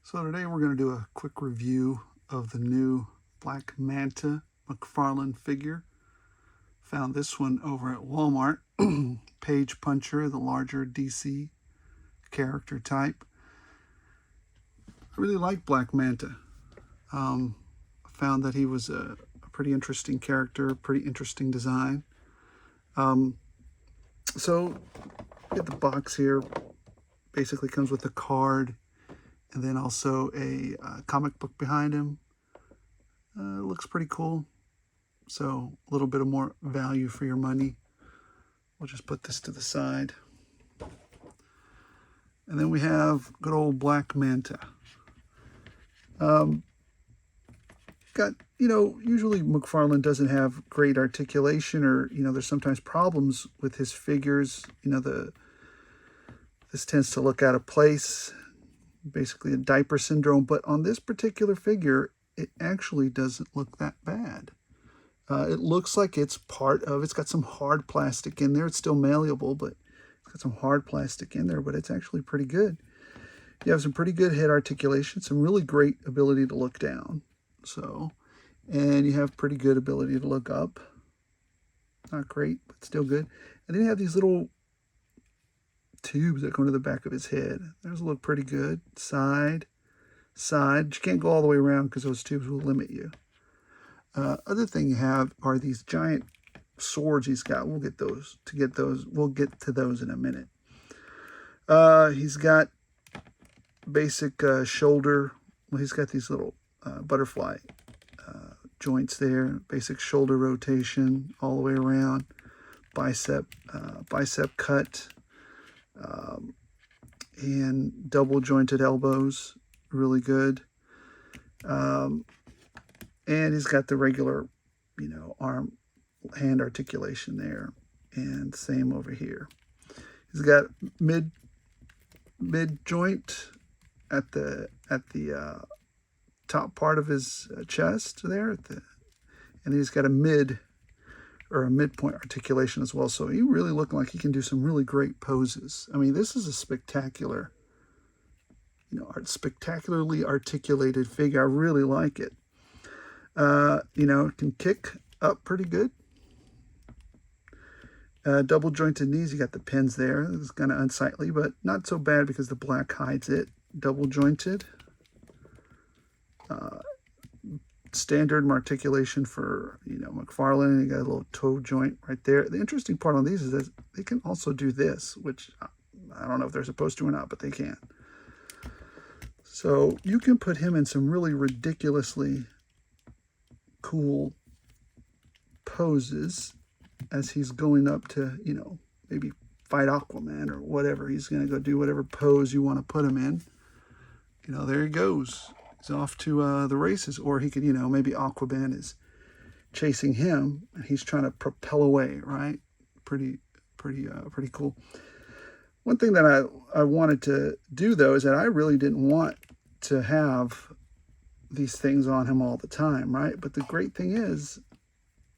So today we're going to do a quick review of the new Black Manta McFarlane figure. Found this one over at Walmart. Page Puncher, the larger DC character type. I really like Black Manta. Found that he was a pretty interesting character, pretty interesting design. So get the box here. Basically comes with a card and then also a comic book behind him. It looks pretty cool. So a little bit of more value for your money. We'll just put this to the side. And then we have good old Black Manta. Usually McFarlane doesn't have great articulation, or, there's sometimes problems with his figures. This tends to look out of place, basically a diaper syndrome. But on this particular figure, it actually doesn't look that bad. It looks like it's got some hard plastic in there. It's still malleable, but it's got some hard plastic in there, but it's actually pretty good. You have some pretty good head articulation, some really great ability to look down. And you have pretty good ability to look up. Not great, but still good. And then you have these little tubes that go into the back of his head. Those look pretty good. Side. You can't go all the way around because those tubes will limit you. Other thing you have are these giant swords he's got. We'll get those. We'll get to those in a minute. He's got basic shoulder. Well, he's got these little butterfly joints there. Basic shoulder rotation all the way around. Bicep cut. And double jointed elbows. Really good. And he's got the regular, hand articulation there, and same over here. He's got mid joint at the top part of his chest there, and he's got a midpoint articulation as well. So he really looking like he can do some really great poses. I mean, this is a spectacularly articulated figure. I really like it. It can kick up pretty good. Double jointed knees, you got the pins there. It's kind of unsightly, but not so bad because the black hides it. Double jointed. Standard articulation for, McFarlane. You got a little toe joint right there. The interesting part on these is that they can also do this, which I don't know if they're supposed to or not, but they can. So you can put him in some really ridiculously cool poses as he's going up to, maybe fight Aquaman or whatever. He's going to go do whatever pose you want to put him in. There he goes. He's off to the races. Or he could, maybe Aquaman is chasing him and he's trying to propel away, right? Pretty cool. One thing that I wanted to do, though, is that I really didn't want to have these things on him all the time, right? But the great thing is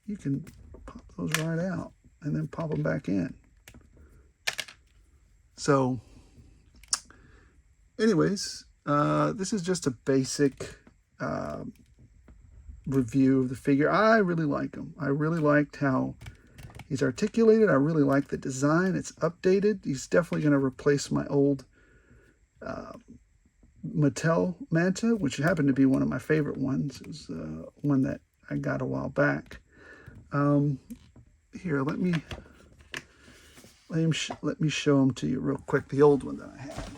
you can pop those right out and then pop them back in. So anyways, this is just a basic review of the figure. I really like him. I really liked how he's articulated. I really like the design. It's updated. He's definitely going to replace my old Mattel Manta, which happened to be one of my favorite ones. It was one that I got a while back. Here, let me show them to you real quick. The old one that I had.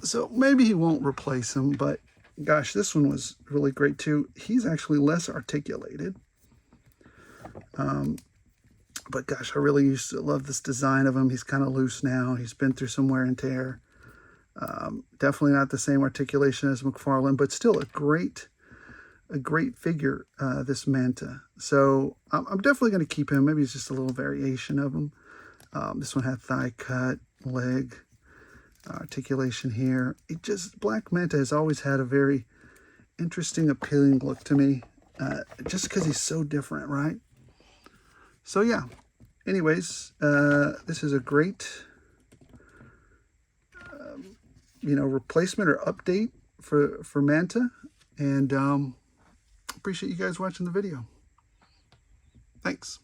So maybe he won't replace him, but gosh, this one was really great too. He's actually less articulated. But gosh, I really used to love this design of him. He's kind of loose now. He's been through some wear and tear. Definitely not the same articulation as McFarlane, but still a great figure, this Manta. So I'm definitely going to keep him. Maybe it's just a little variation of him. This one had thigh cut, leg articulation here. Black Manta has always had a very interesting, appealing look to me, just because he's so different, right? So yeah, anyways, this is a great, replacement or update for Manta. And appreciate you guys watching the video. Thanks.